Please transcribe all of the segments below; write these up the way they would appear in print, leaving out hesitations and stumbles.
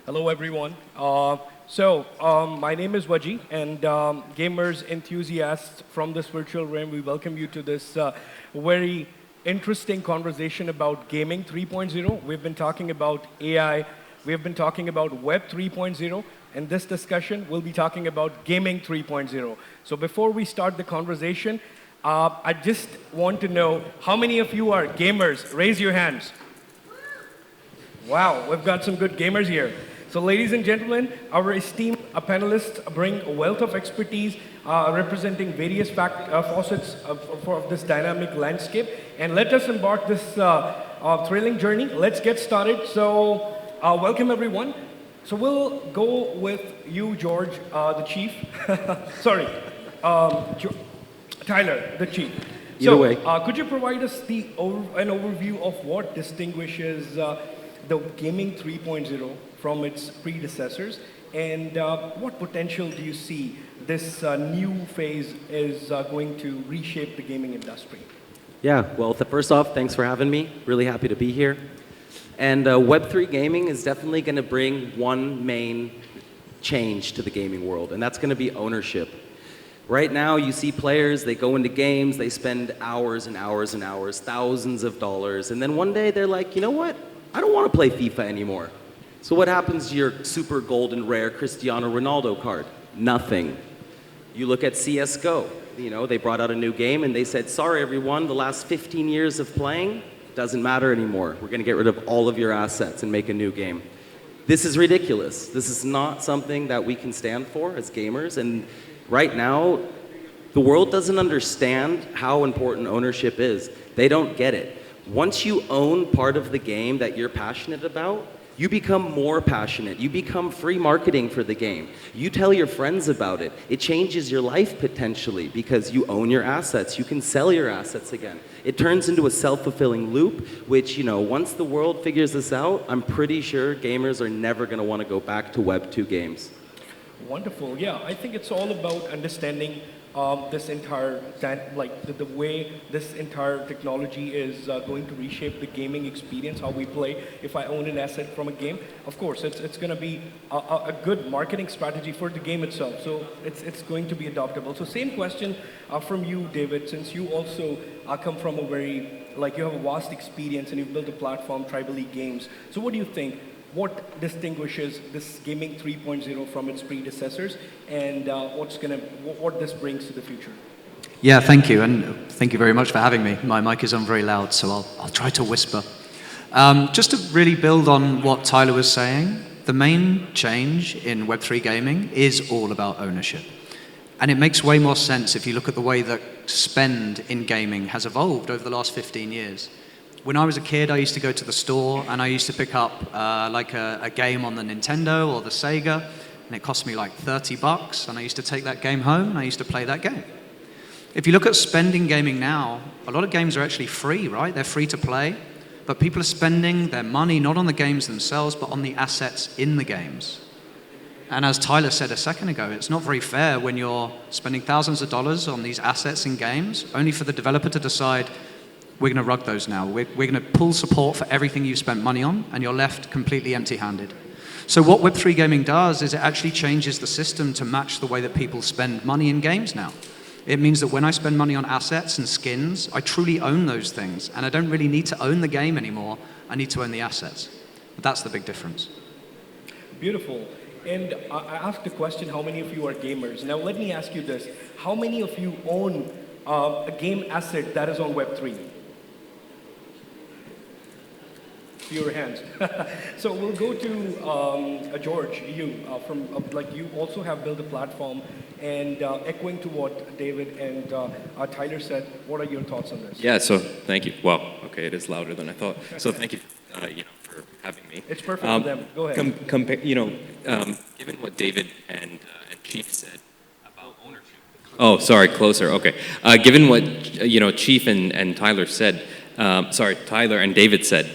Hello, everyone. My name is Wajeeh, and gamers, enthusiasts from this virtual realm, we welcome you to this very interesting conversation about gaming 3.0. We've been talking about AI, we've been talking about Web 3.0, and this discussion we'll be talking about gaming 3.0. So before we start the conversation, I just want to know how many of you are gamers? Raise your hands. Wow, we've got some good gamers here. So ladies and gentlemen, our esteemed panelists bring a wealth of expertise representing various facets of this dynamic landscape. And let us embark this thrilling journey. Let's get started. So welcome everyone. So we'll go with you, George, the chief. Sorry, Tyler, the chief. Either way. Could you provide us an overview of what distinguishes the gaming 3.0 from its predecessors, and what potential do you see this new phase is going to reshape the gaming industry? Yeah, well, first off, thanks for having me. Really happy to be here. And Web3 gaming is definitely going to bring one main change to the gaming world, and that's going to be ownership. Right now, you see players, they go into games, they spend hours and hours and hours, thousands of dollars, and then one day they're like, you know what? I don't want to play FIFA anymore. So what happens to your super golden rare Cristiano Ronaldo card? Nothing. You look at CSGO. You know, they brought out a new game and they said, sorry everyone, the last 15 years of playing doesn't matter anymore. We're going to get rid of all of your assets and make a new game. This is ridiculous. This is not something that we can stand for as gamers. And right now, the world doesn't understand how important ownership is. They don't get it. Once you own part of the game that you're passionate about, you become more passionate. You become free marketing for the game. You tell your friends about it. It changes your life potentially because you own your assets. You can sell your assets again. It turns into a self-fulfilling loop, which, you know, once the world figures this out, I'm pretty sure gamers are never going to want to go back to Web 2 games. Wonderful. Yeah, I think it's all about understanding this entire, the way this entire technology is going to reshape the gaming experience, how we play. If I own an asset from a game, of course, it's going to be a good marketing strategy for the game itself. So it's going to be adoptable. So same question from you, David, since you also come from a very, you have a vast experience and you've built a platform, Tribally Games. So what do you think? What distinguishes this gaming 3.0 from its predecessors, and what this brings to the future? Yeah, thank you, and thank you very much for having me. My mic is on very loud, so I'll try to whisper. Just to really build on what Tyler was saying, the main change in Web3 gaming is all about ownership. And it makes way more sense if you look at the way that spend in gaming has evolved over the last 15 years. When I was a kid, I used to go to the store and I used to pick up a game on the Nintendo or the Sega, and it cost me like $30, and I used to take that game home and I used to play that game. If you look at spending gaming now, a lot of games are actually free, right? They're free to play, but people are spending their money not on the games themselves, but on the assets in the games. And as Tyler said a second ago, it's not very fair when you're spending thousands of dollars on these assets in games, only for the developer to decide, we're going to rug those now. We're going to pull support for everything you've spent money on, and you're left completely empty-handed. So what Web3 gaming does is it actually changes the system to match the way that people spend money in games now. It means that when I spend money on assets and skins, I truly own those things, and I don't really need to own the game anymore. I need to own the assets. But that's the big difference. Beautiful. And I asked the question, how many of you are gamers? Now let me ask you this. How many of you own a game asset that is on Web3? Your hands. So we'll go to George. You you also have built a platform, and echoing to what David and Tyler said. What are your thoughts on this? Yeah. So thank you. Well, okay, it is louder than I thought. So thank you, for having me. It's perfect for them. Go ahead. Given what David and Chief said about ownership. Oh, sorry, closer. Okay. Given what Chief and Tyler said. Tyler and David said.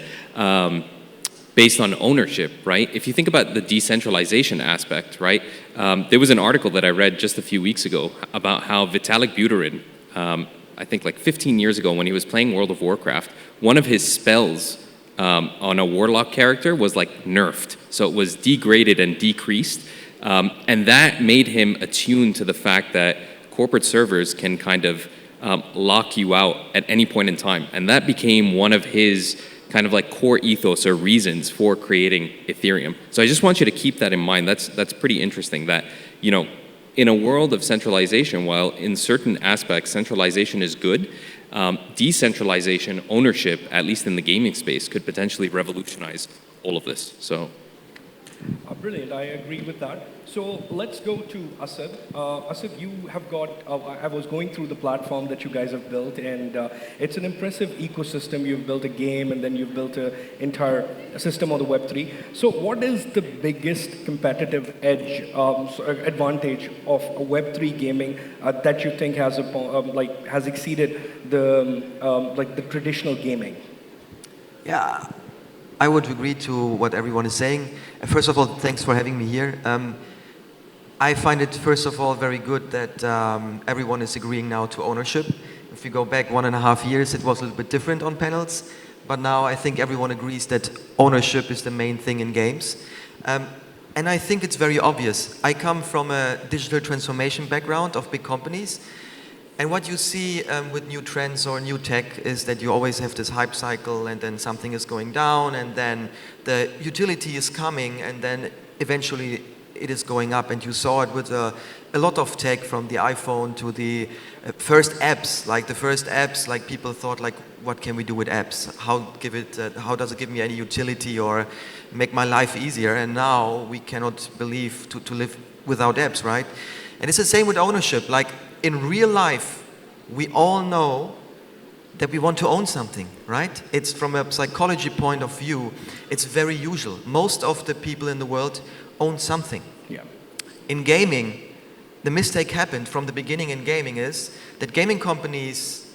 Based on ownership, right? If you think about the decentralization aspect, right? There was an article that I read just a few weeks ago about how Vitalik Buterin, I think like 15 years ago when he was playing World of Warcraft, one of his spells on a warlock character was like nerfed. So it was degraded and decreased. And that made him attuned to the fact that corporate servers can kind of lock you out at any point in time. And that became one of his kind of like core ethos or reasons for creating Ethereum. So I just want you to keep that in mind. That's pretty interesting that, you know, in a world of centralization, while in certain aspects centralization is good, decentralization, ownership, at least in the gaming space, could potentially revolutionize all of this. So. Brilliant, I agree with that. So let's go to Assad. Assad, you have got, I was going through the platform that you guys have built, and it's an impressive ecosystem. You've built a game, and then you've built an entire system on the Web3. So what is the biggest competitive edge, advantage of Web3 gaming that you think has, has exceeded the traditional gaming? Yeah, I would agree to what everyone is saying. First of all, thanks for having me here. I find it, first of all, very good that everyone is agreeing now to ownership. If you go back 1.5 years, it was a little bit different on panels. But now I think everyone agrees that ownership is the main thing in games. And I think it's very obvious. I come from a digital transformation background of big companies. And what you see with new trends or new tech is that you always have this hype cycle, and then something is going down, and then the utility is coming, and then eventually it is going up. And you saw it with a lot of tech, from the iPhone to the first apps. Like the first apps, like people thought, like, what can we do with apps? How does it give me any utility or make my life easier? And now we cannot believe to live without apps, right? And it's the same with ownership. Like, in real life, we all know that we want to own something, right? It's from a psychology point of view, it's very usual. Most of the people in the world own something. Yeah. In gaming, the mistake happened from the beginning in gaming is that gaming companies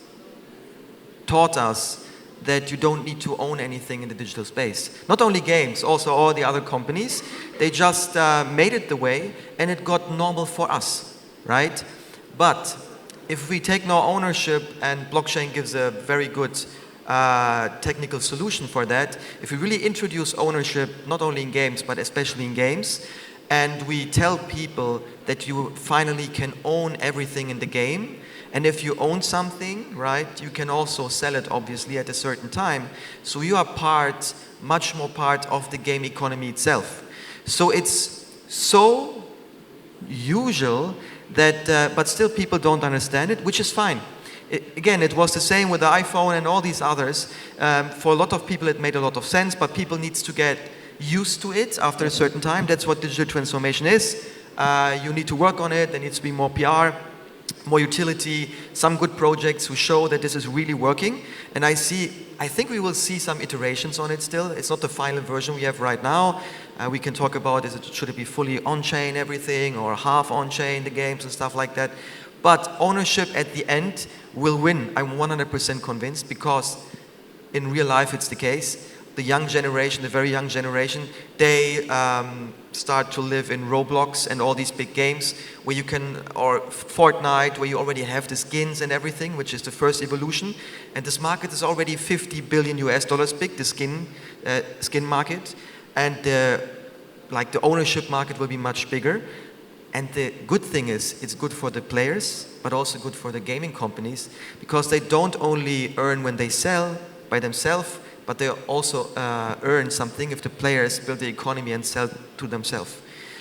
taught us that you don't need to own anything in the digital space. Not only games, also all the other companies. They just made it the way, and it got normal for us, right? But if we take no ownership, and blockchain gives a very good technical solution for that, if we really introduce ownership, not only in games, but especially in games, and we tell people that you finally can own everything in the game, and if you own something, right, you can also sell it, obviously, at a certain time. So you are much more part of the game economy itself. So it's so usual that, but still people don't understand it, which is fine. Again, it was the same with the iPhone and all these others. For a lot of people it made a lot of sense, but people need to get used to it after a certain time. That's what digital transformation is. You need to work on it. There needs to be more PR, more utility, some good projects who show that this is really working. And I think we will see some iterations on it still. It's not the final version we have right now. We can talk about, should it be fully on-chain everything, or half on-chain, the games and stuff like that. But ownership at the end will win. I'm 100% convinced, because in real life it's the case. The young generation, the very young generation, they start to live in Roblox and all these big games where you can, or Fortnite, where you already have the skins and everything, which is the first evolution. And this market is already $50 billion big, the skin market. And the ownership market will be much bigger. And the good thing is, it's good for the players, but also good for the gaming companies, because they don't only earn when they sell by themselves, but they also earn something if the players build the economy and sell to themselves.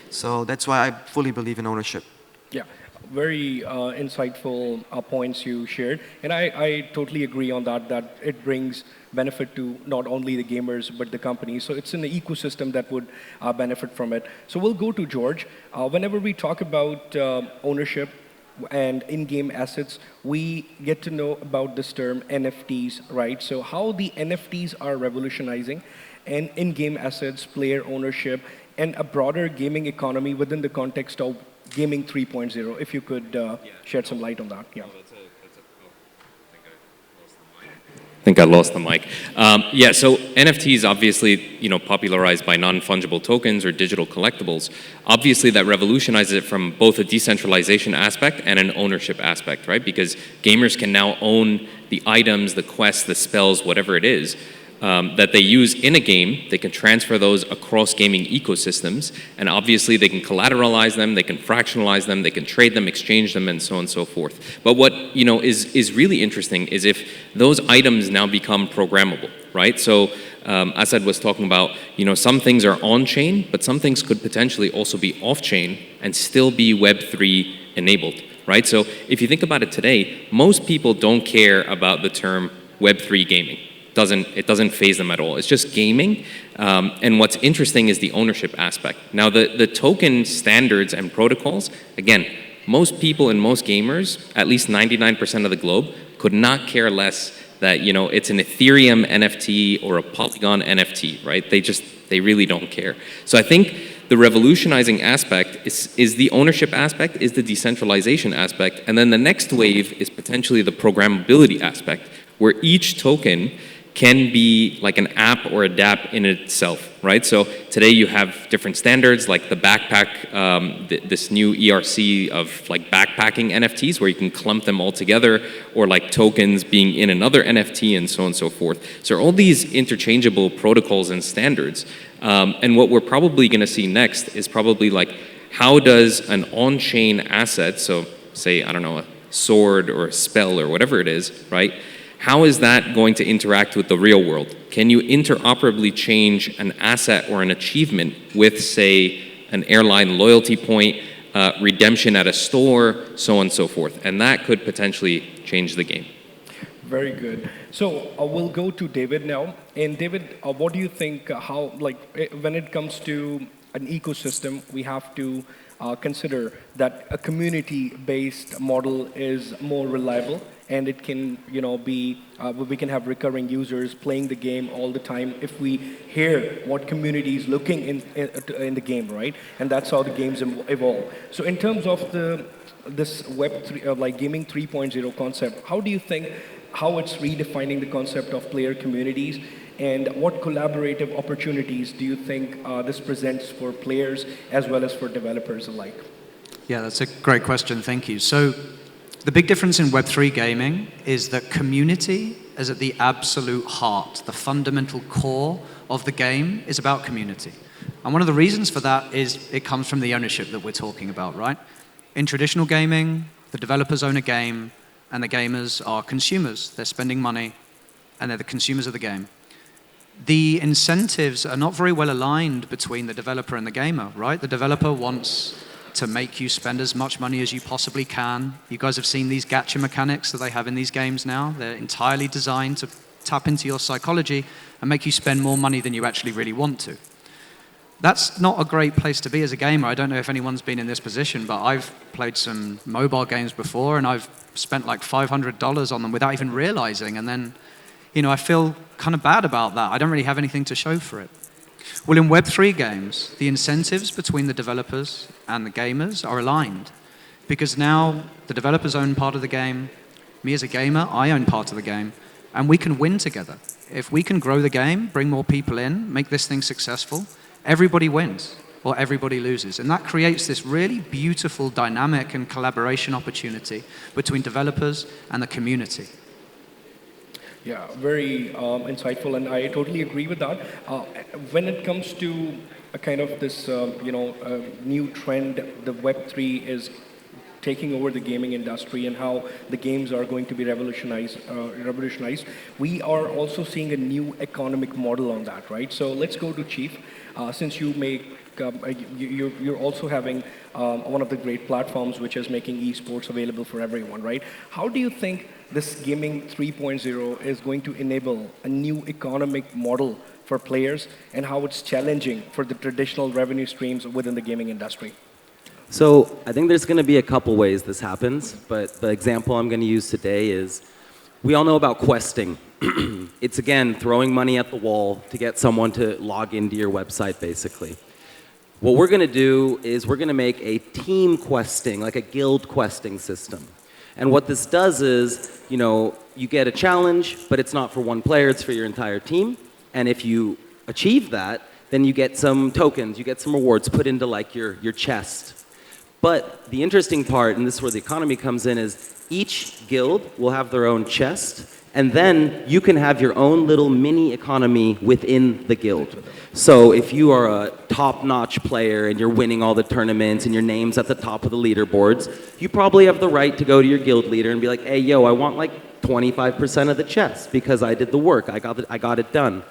So that's why I fully believe in ownership. Yeah, very insightful points you shared. And I totally agree on that it brings benefit to not only the gamers, but the companies. So it's an ecosystem that would benefit from it. So we'll go to George. Whenever we talk about ownership and in-game assets, we get to know about this term NFTs, right? So how the NFTs are revolutionizing and in-game assets, player ownership, and a broader gaming economy within the context of Gaming 3.0. If you could shed some light on that. Yeah. I think I lost the mic. Yeah, so NFTs obviously, popularized by non-fungible tokens or digital collectibles. Obviously, that revolutionizes it from both a decentralization aspect and an ownership aspect, right? Because gamers can now own the items, the quests, the spells, whatever it is. that they use in a game, they can transfer those across gaming ecosystems, and obviously they can collateralize them, they can fractionalize them, they can trade them, exchange them, and so on and so forth. But what is really interesting is if those items now become programmable, right? So Assad was talking about, some things are on-chain, but some things could potentially also be off-chain and still be Web3 enabled, right? So if you think about it today, most people don't care about the term Web3 gaming. It doesn't faze them at all. It's just gaming. And what's interesting is the ownership aspect. Now, the token standards and protocols, again, most people and most gamers, at least 99% of the globe, could not care less that, it's an Ethereum NFT or a Polygon NFT, right? They really don't care. So I think the revolutionizing aspect is the ownership aspect, is the decentralization aspect, and then the next wave is potentially the programmability aspect, where each token can be like an app or a dApp in itself, right? So today you have different standards like the backpack, this new ERC of like backpacking NFTs where you can clump them all together, or like tokens being in another NFT and so on and so forth. So all these interchangeable protocols and standards. And what we're probably gonna see next is probably like, how does an on-chain asset, so say, I don't know, a sword or a spell or whatever it is, right? How is that going to interact with the real world? Can you interoperably change an asset or an achievement with, say, an airline loyalty point, redemption at a store, so on and so forth? And that could potentially change the game. Very good. So we'll go to David now. And David, what do you think, when it comes to an ecosystem, we have to consider that a community-based model is more reliable, and it can, we can have recurring users playing the game all the time if we hear what community is looking in the game, right? And that's how the games evolve. So in terms of this Web3, like gaming 3.0 concept, how do you think how it's redefining the concept of player communities, and what collaborative opportunities do you think this presents for players as well as for developers alike? Yeah, that's a great question. Thank you. So the big difference in Web3 gaming is that community is at the absolute heart. The fundamental core of the game is about community. And one of the reasons for that is it comes from the ownership that we're talking about, right? In traditional gaming, the developers own a game, and the gamers are consumers. They're spending money, and they're the consumers of the game. The incentives are not very well aligned between the developer and the gamer, right? The developer wants to make you spend as much money as you possibly can. You guys have seen these gacha mechanics that they have in these games now. They're entirely designed to tap into your psychology and make you spend more money than you actually really want to. That's not a great place to be as a gamer. I don't know if anyone's been in this position, but I've played some mobile games before, and I've spent like $500 on them without even realizing, and then, I feel kind of bad about that. I don't really have anything to show for it. Well, in Web3 games, the incentives between the developers and the gamers are aligned, because now the developers own part of the game, me as a gamer, I own part of the game, and we can win together. If we can grow the game, bring more people in, make this thing successful, everybody wins or everybody loses. And that creates this really beautiful dynamic and collaboration opportunity between developers and the community. Yeah, very insightful, and I totally agree with that. When it comes to a kind of this, new trend, the Web3 is taking over the gaming industry and how the games are going to be revolutionized. We are also seeing a new economic model on that, right? So let's go to Chief. Since you you're also having one of the great platforms which is making esports available for everyone, right? How do you think this gaming 3.0 is going to enable a new economic model for players, and how it's challenging for the traditional revenue streams within the gaming industry? So I think there's going to be a couple ways this happens, but the example I'm going to use today is, we all know about questing. It's, again, throwing money at the wall to get someone to log into your website, basically. What we're going to do is we're going to make a team questing, like a guild questing system. And what this does is, you get a challenge, but it's not for one player, it's for your entire team. And if you achieve that, then you get some tokens, you get some rewards put into like your chest. But the interesting part, and this is where the economy comes in, is each guild will have their own chest, And then you can have your own little mini economy within the guild. So if you are a top-notch player and you're winning all the tournaments and your name's at the top of the leaderboards, you probably have the right to go to your guild leader and be like, hey, yo, I want like 25% of the chest because I did the work, I got it done.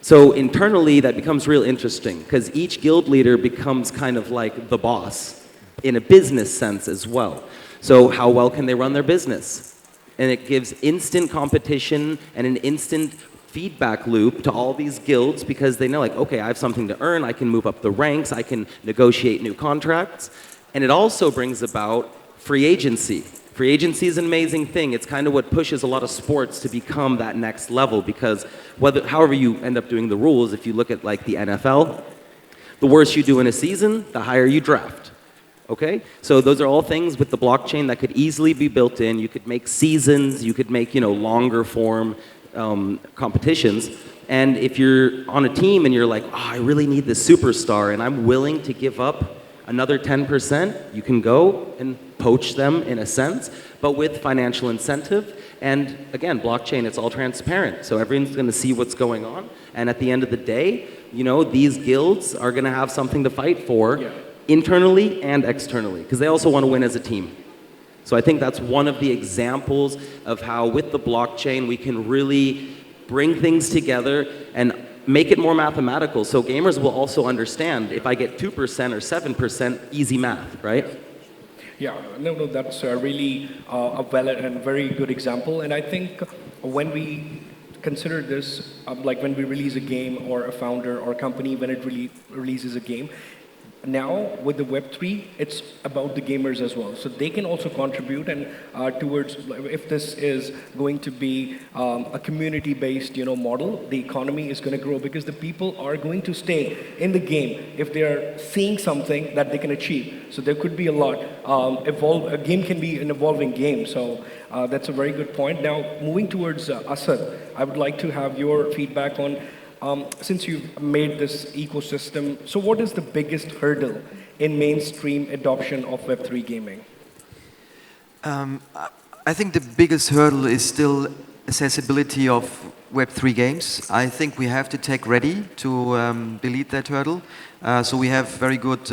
So internally, that becomes real interesting because each guild leader becomes kind of like the boss in a business sense as well. So how well can they run their business? And it gives instant competition and an instant feedback loop to all these guilds because they know like, okay, I have something to earn, I can move up the ranks, I can negotiate new contracts. And it also brings about free agency. Free agency is an amazing thing. It's kind of what pushes a lot of sports to become that next level because however you end up doing the rules, if you look at like the NFL, the worse you do in a season, the higher you draft. Okay? So those are all things with the blockchain that could easily be built in. You could make seasons, you could make, longer form competitions. And if you're on a team and you're like, oh, I really need this superstar and I'm willing to give up another 10%, you can go and poach them in a sense, but with financial incentive. And again, blockchain, it's all transparent. So everyone's going to see what's going on. And at the end of the day, these guilds are going to have something to fight for internally and externally, because they also want to win as a team. So I think that's one of the examples of how with the blockchain we can really bring things together and make it more mathematical. So gamers will also understand if I get 2% or 7%, easy math, right? Yeah, no, that's really a valid and very good example. And I think when we consider this, like when we release a game or a founder or a company, when it releases a game, now with the Web3, it's about the gamers as well. So they can also contribute and towards, if this is going to be a community-based model, the economy is going to grow because the people are going to stay in the game if they are seeing something that they can achieve. So there could be a lot. A game can be an evolving game. So that's a very good point. Now, moving towards Assad, I would like to have your feedback on since you've made this ecosystem, so what is the biggest hurdle in mainstream adoption of Web3 gaming? I think the biggest hurdle is still accessibility of Web3 games. I think we have to take ready to delete that hurdle. So we have very good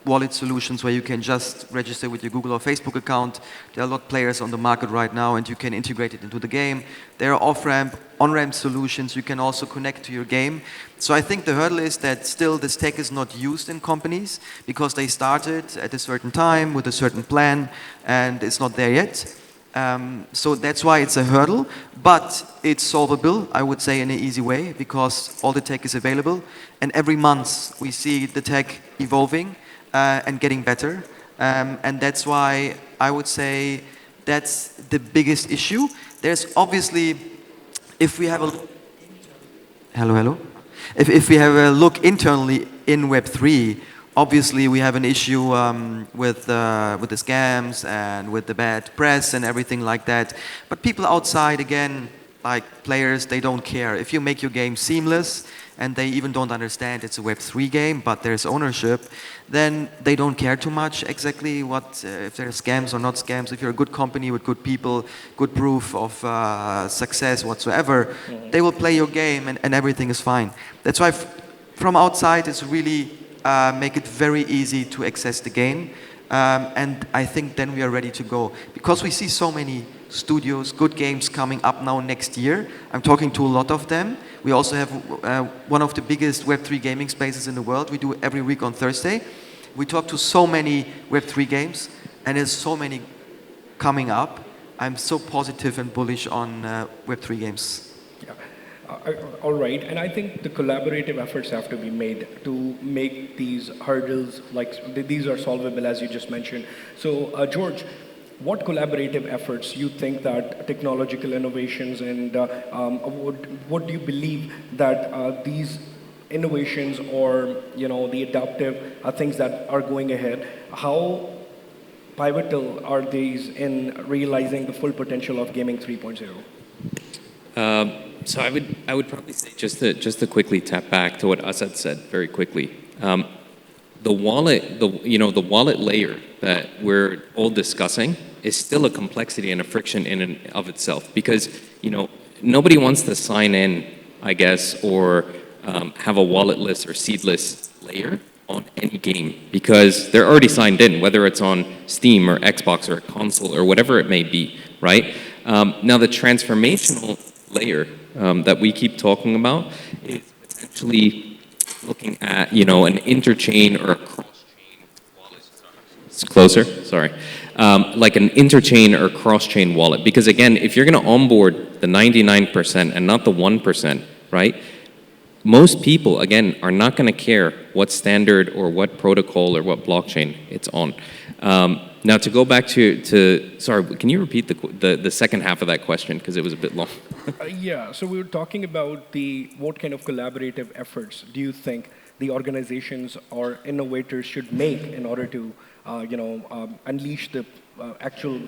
wallet solutions where you can just register with your Google or Facebook account. There are a lot of players on the market right now and you can integrate it into the game. There are off-ramp, on-ramp solutions. You can also connect to your game. So I think the hurdle is that still this tech is not used in companies because they started at a certain time with a certain plan and it's not there yet. So that's why it's a hurdle, but it's solvable, I would say, in an easy way because all the tech is available and every month we see the tech evolving and getting better. And that's why I would say that's the biggest issue. There's obviously, if we have a hello. If we have a look internally in Web3, obviously we have an issue with the scams and with the bad press and everything like that. But people outside, again, like players, they don't care. If you make your game seamless and they even don't understand it's a Web3 game, but there's ownership, then they don't care too much exactly what if there are scams or not scams. If you're a good company with good people, good proof of success whatsoever, they will play your game and everything is fine. That's why from outside it's really make it very easy to access the game. And I think then we are ready to go. Because we see so many studios, good games coming up now next year. I'm talking to a lot of them. We also have one of the biggest Web3 gaming spaces in the world. We do it every week on Thursday. We talk to so many Web3 games, and there's so many coming up. I'm so positive and bullish on Web3 games. All right, and I think the collaborative efforts have to be made to make these hurdles, like these are solvable as you just mentioned. So George, what collaborative efforts you think that technological innovations and what do you believe that these innovations or the adaptive things that are going ahead, how pivotal are these in realizing the full potential of gaming 3.0? So I would probably say just to quickly tap back to what Assad said very quickly. the wallet, the wallet layer that we're all discussing is still a complexity and a friction in and of itself, because nobody wants to sign in, I guess, or have a walletless or seedless layer on any game, because they're already signed in, whether it's on Steam or Xbox or a console or whatever it may be, right? Now the transformational layer that we keep talking about is potentially looking at, an interchain or a cross-chain wallet. It's closer, sorry. Like an interchain or cross-chain wallet. Because again, if you're going to onboard the 99% and not the 1%, right? Most people, again, are not going to care what standard or what protocol or what blockchain it's on. Now, to go back to sorry, can you repeat the second half of that question, because it was a bit long? Yeah, so we were talking about what kind of collaborative efforts do you think the organizations or innovators should make in order to, unleash the actual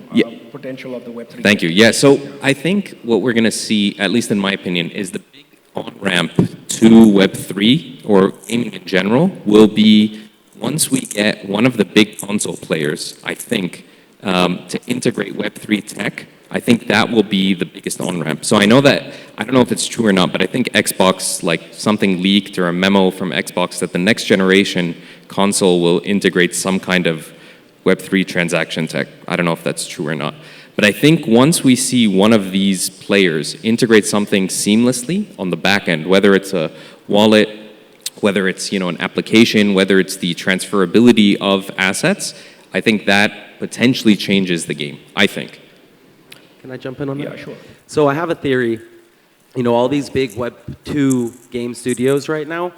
potential of the Web3? Thank you. Yeah, so I think what we're going to see, at least in my opinion, is the big on-ramp to Web3 or gaming in general will be once we get one of the big console players, I think, to integrate Web3 tech. I think that will be the biggest on-ramp. So I know that, I don't know if it's true or not, but I think Xbox, like something leaked or a memo from Xbox that the next generation console will integrate some kind of Web3 transaction tech. I don't know if that's true or not. But I think once we see one of these players integrate something seamlessly on the back end, whether it's a wallet, whether it's an application, whether it's the transferability of assets, I think that potentially changes the game, I think. Can I jump in on that? Yeah, sure. So I have a theory. All these big Web 2 game studios right now,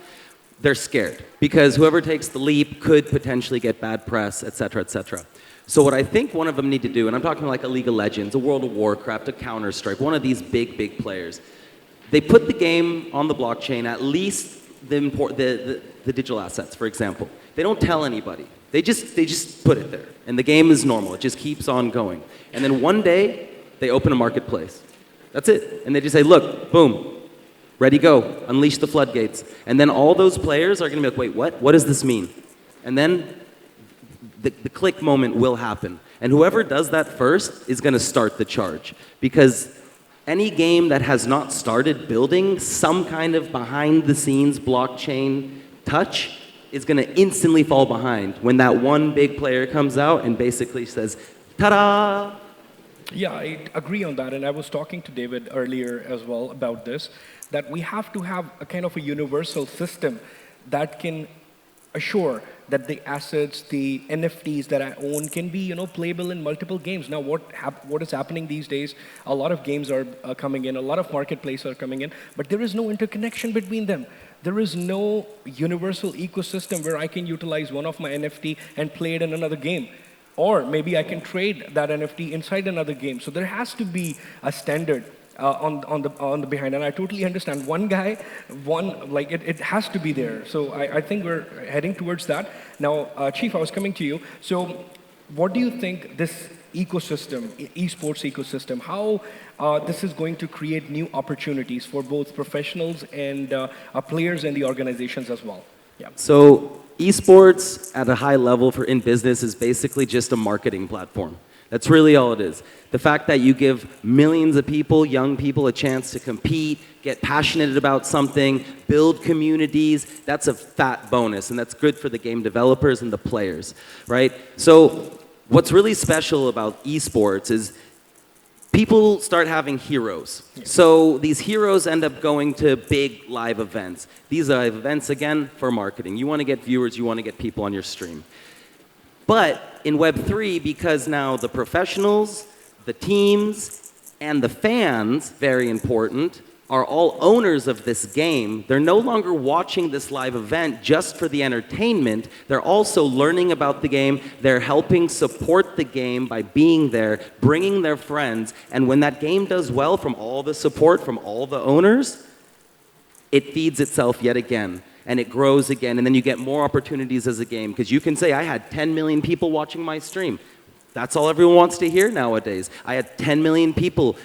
they're scared because whoever takes the leap could potentially get bad press, et cetera, et cetera. So what I think one of them need to do, and I'm talking like a League of Legends, a World of Warcraft, a Counter-Strike, one of these big players, they put the game on the blockchain, at least the digital assets, for example. They don't tell anybody. They just put it there. And the game is normal. It just keeps on going. And then one day, they open a marketplace. That's it. And they just say, look, boom, ready, go, unleash the floodgates. And then all those players are going to be like, wait, what? What does this mean? And then the click moment will happen. And whoever does that first is going to start the charge. Because any game that has not started building some kind of behind-the-scenes blockchain touch is going to instantly fall behind when that one big player comes out and basically says, ta-da! Yeah, I agree on that, and I was talking to David earlier as well about this, that we have to have a kind of a universal system that can assure that the assets, the NFTs that I own can be, playable in multiple games. Now, what is happening these days, a lot of games are coming in, a lot of marketplaces are coming in, but there is no interconnection between them. There is no universal ecosystem where I can utilize one of my NFT and play it in another game. Or maybe I can trade that NFT inside another game. So there has to be a standard on the behind, and I totally understand. It has to be there. So I think we're heading towards that. Now, Chief, I was coming to you. So what do you think this ecosystem, esports ecosystem, how this is going to create new opportunities for both professionals and players and the organizations as well? Yeah. So esports at a high level in business is basically just a marketing platform. That's really all it is. The fact that you give millions of people, young people, a chance to compete, get passionate about something, build communities, that's a fat bonus, and that's good for the game developers and the players, right? So what's really special about esports is people start having heroes. So these heroes end up going to big live events. These are events, again, for marketing. You want to get viewers, you want to get people on your stream. But in Web3, because now the professionals, the teams, and the fans, very important, are all owners of this game, they're no longer watching this live event just for the entertainment. They're also learning about the game. They're helping support the game by being there, bringing their friends. And when that game does well from all the support from all the owners, it feeds itself yet again. And it grows again. And then you get more opportunities as a game. Because you can say, I had 10 million people watching my stream. That's all everyone wants to hear nowadays. I had 10 million people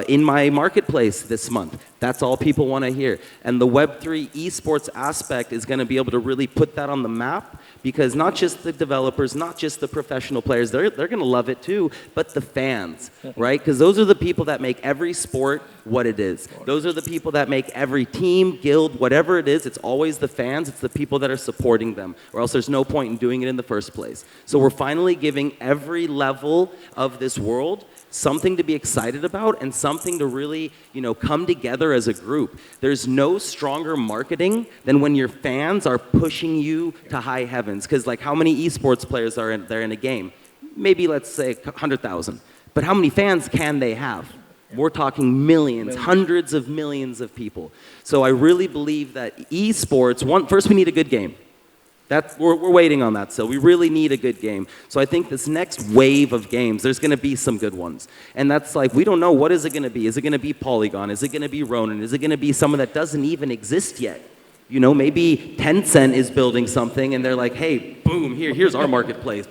in my marketplace this month. That's all people want to hear. And the Web3 esports aspect is going to be able to really put that on the map, because not just the developers, not just the professional players, they're going to love it too, but the fans, right? Because those are the people that make every sport what it is. Those are the people that make every team, guild, whatever it is. It's always the fans. It's the people that are supporting them, or else there's no point in doing it in the first place. So we're finally giving every level of this world something to be excited about and something to really, come together as a group. There's no stronger marketing than when your fans are pushing you to high heavens. Because how many esports players are there in a game? Maybe let's say 100,000. But how many fans can they have? We're talking millions, hundreds of millions of people. So I really believe that esports, first we need a good game. We're waiting on that still. We really need a good game. So I think this next wave of games, there's going to be some good ones. And that's we don't know, what is it going to be? Is it going to be Polygon? Is it going to be Ronin? Is it going to be someone that doesn't even exist yet? Maybe Tencent is building something and they're like, hey, boom, here's our marketplace.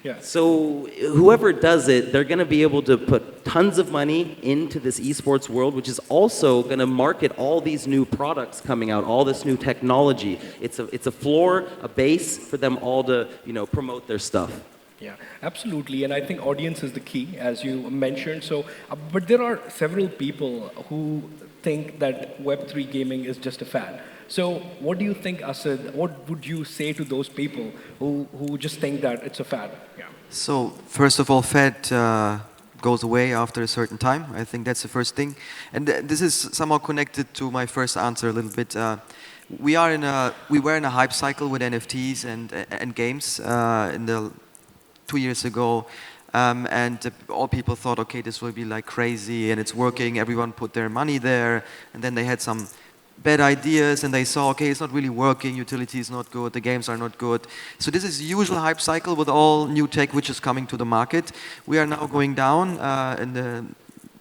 Yeah. So whoever does it, they're going to be able to put tons of money into this esports world, which is also going to market all these new products coming out, all this new technology. It's a floor, a base for them all to promote their stuff. Yeah, absolutely. And I think audience is the key, as you mentioned. So, but there are several people who think that Web3 gaming is just a fad. So what do you think, Assad? What would you say to those people who just think that it's a fad? Yeah. So first of all, fad goes away after a certain time. I think that's the first thing. And this is somehow connected to my first answer a little bit. We were in a hype cycle with NFTs and games in the 2 years ago. And all people thought, okay, this will be crazy and it's working. Everyone put their money there. And then they had some bad ideas and they saw, okay, it's not really working, utility is not good, the games are not good. So this is the usual hype cycle with all new tech which is coming to the market. We are now going down in the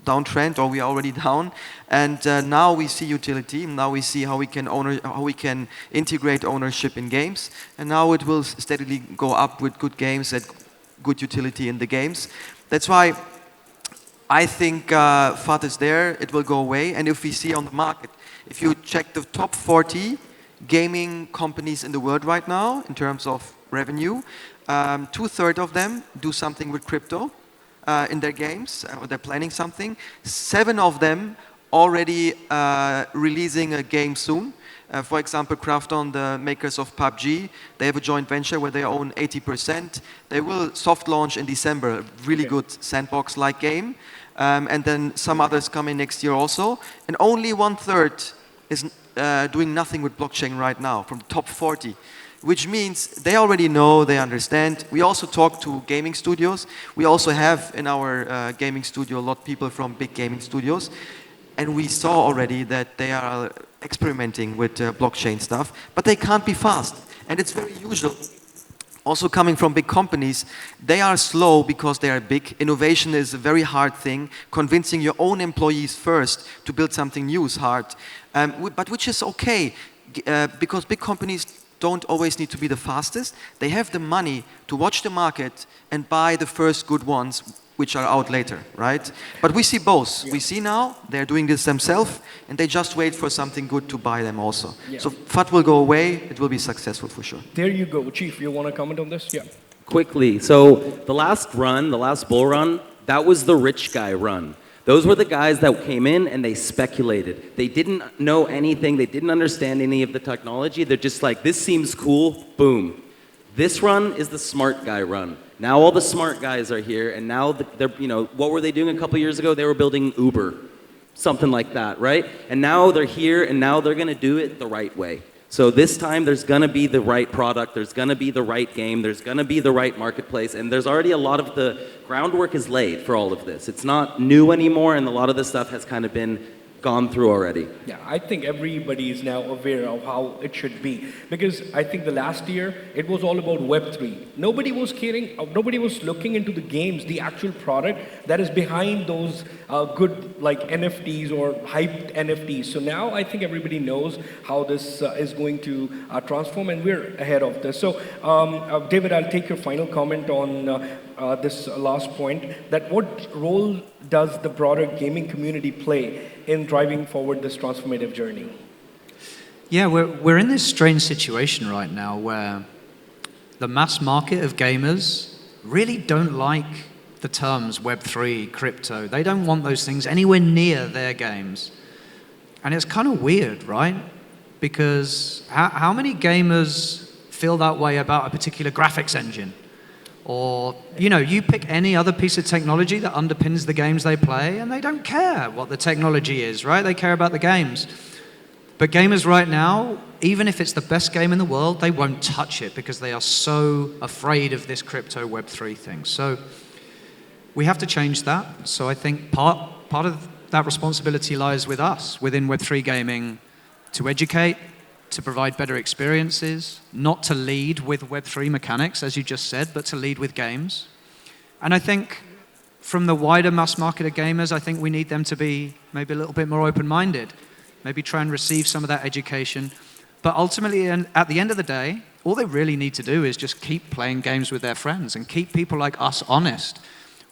downtrend, or we are already down, and now we see utility. Now we see how we can integrate ownership in games, and now it will steadily go up with good games and good utility in the games. That's why I think FAT is there, it will go away, and if we see on the market, if you check the top 40 gaming companies in the world right now, in terms of revenue, 2/3 of them do something with crypto in their games, or they're planning something. 7 of them already releasing a game soon. For example, Krafton, the makers of PUBG, they have a joint venture where they own 80%. They will soft launch in December, a really good sandbox-like game. And then some others come in next year also. And only 1/3 is doing nothing with blockchain right now from the top 40, which means they already know, they understand. We also talk to gaming studios. We also have in our gaming studio a lot of people from big gaming studios. And we saw already that they are experimenting with blockchain stuff, but they can't be fast. And it's very usual. Also coming from big companies, they are slow because they are big. Innovation is a very hard thing. Convincing your own employees first to build something new is hard. But which is okay, because big companies don't always need to be the fastest. They have the money to watch the market and buy the first good ones, which are out later, right? But we see both. We see now they're doing this themselves, and they just wait for something good to buy them also. Yeah. So FAT will go away. It will be successful for sure. There you go. Chief, you want to comment on this? Yeah. Quickly. So the last bull run, that was the rich guy run. Those were the guys that came in and they speculated. They didn't know anything. They didn't understand any of the technology. They're just like, this seems cool, boom. This run is the smart guy run. Now all the smart guys are here, and now they're, what were they doing a couple years ago? They were building Uber, something like that, right? And now they're here, and now they're going to do it the right way. So this time there's going to be the right product, there's going to be the right game, there's going to be the right marketplace, and there's already a lot of the groundwork is laid for all of this. It's not new anymore, and a lot of this stuff has kind of been gone through already. Yeah, I think everybody is now aware of how it should be. Because I think the last year, it was all about Web3. Nobody was caring, nobody was looking into the games, the actual product that is behind those good like NFTs or hyped NFTs. So now I think everybody knows how this is going to transform, and we're ahead of this. So David, I'll take your final comment on this last point, that what role does the broader gaming community play in driving forward this transformative journey? Yeah, we're in this strange situation right now where the mass market of gamers really don't like the terms Web3, crypto. They don't want those things anywhere near their games. And it's kind of weird, right? Because how many gamers feel that way about a particular graphics engine? Or, you know, you pick any other piece of technology that underpins the games they play, and they don't care what the technology is, right? They care about the games. But gamers right now, even if it's the best game in the world, they won't touch it because they are so afraid of this crypto Web3 thing. So we have to change that. So I think part of that responsibility lies with us within Web3 gaming to educate, to provide better experiences, not to lead with Web3 mechanics, as you just said, but to lead with games. And I think from the wider mass market of gamers, I think we need them to be maybe a little bit more open-minded, maybe try and receive some of that education. But ultimately, and at the end of the day, all they really need to do is just keep playing games with their friends and keep people like us honest.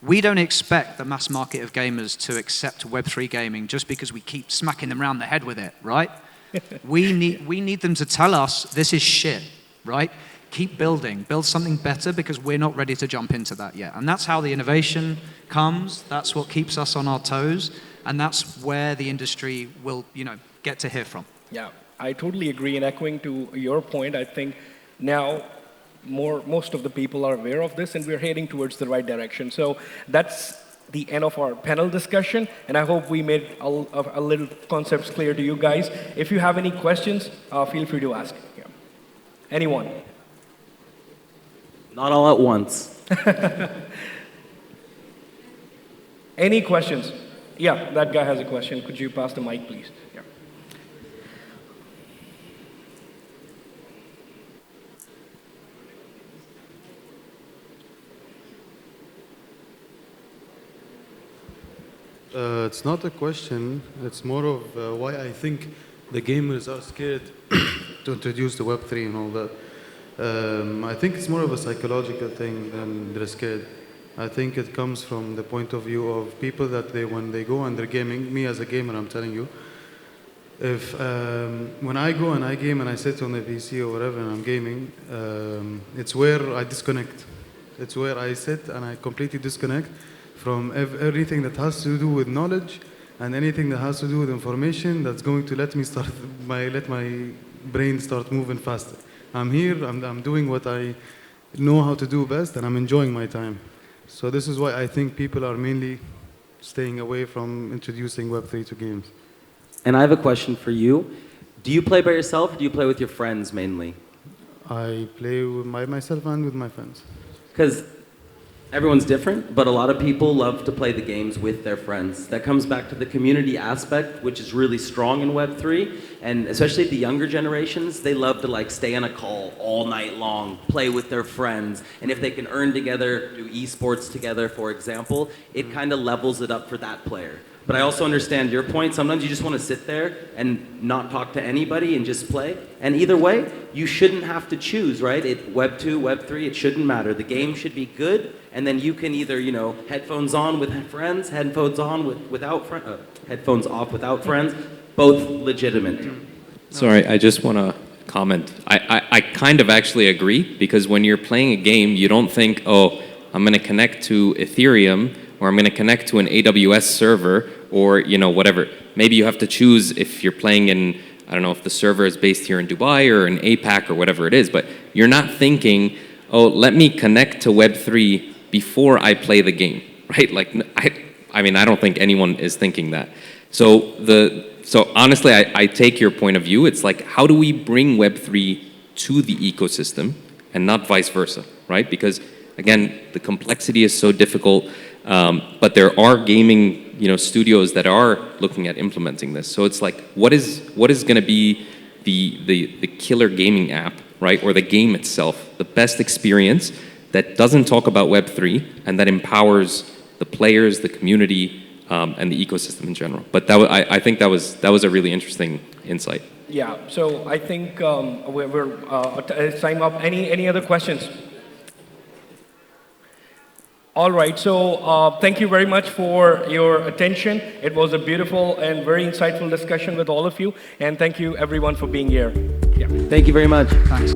We don't expect the mass market of gamers to accept Web3 gaming just because we keep smacking them around the head with it, right? We need them to tell us this is shit, right? Keep building, build something better because we're not ready to jump into that yet. And that's how the innovation comes. That's what keeps us on our toes. And that's where the industry will, you know, get to hear from. Yeah, I totally agree. And echoing to your point, I think now most of the people are aware of this and we're heading towards the right direction. So that's the end of our panel discussion, and I hope we made a little concepts clear to you guys. If you have any questions, feel free to ask. Yeah. Anyone? Not all at once. Any questions? Yeah, that guy has a question. Could you pass the mic, please? Yeah. It's not a question, it's more of why I think the gamers are scared to introduce the Web3 and all that. I think it's more of a psychological thing than they're scared. I think it comes from the point of view of people that when they go and they're gaming, me as a gamer, I'm telling you, if when I go and I game and I sit on the PC or whatever and I'm gaming, it's where I disconnect. It's where I sit and I completely disconnect from everything that has to do with knowledge and anything that has to do with information that's going to let my brain start moving faster. I'm here, I'm doing what I know how to do best, and I'm enjoying my time. So this is why I think people are mainly staying away from introducing Web3 to games. And I have a question for you. Do you play by yourself or do you play with your friends mainly? I play with myself and with my friends. Because everyone's different, but a lot of people love to play the games with their friends. That comes back to the community aspect, which is really strong in Web3, and especially the younger generations, they love to like stay on a call all night long, play with their friends, and if they can earn together, do esports together, for example, it kind of levels it up for that player. But I also understand your point. Sometimes you just want to sit there and not talk to anybody and just play. And either way, you shouldn't have to choose, right? Web 2, Web 3, it shouldn't matter. The game should be good, and then you can either, you know, headphones on with friends, headphones on without friends, headphones off without friends, both legitimate. Sorry, I just want to comment. I kind of actually agree, because when you're playing a game, you don't think, oh, I'm going to connect to Ethereum, or I'm going to connect to an AWS server, or, you know, whatever. Maybe you have to choose if you're playing in, I don't know if the server is based here in Dubai or in APAC or whatever it is, but you're not thinking, oh, let me connect to Web3 before I play the game, right? Like, I mean, I don't think anyone is thinking that. So honestly, I take your point of view. It's like, how do we bring Web3 to the ecosystem and not vice versa, right? Because again, the complexity is so difficult, but there are gaming studios that are looking at implementing this. So it's like, what is going to be the killer gaming app, right, or the game itself, the best experience that doesn't talk about Web3 and that empowers the players, the community, and the ecosystem in general. But I think that was a really interesting insight. Yeah. So I think it's time up. Any other questions? All right, so thank you very much for your attention. It was a beautiful and very insightful discussion with all of you, and thank you everyone for being here. Yeah. Thank you very much. Thanks.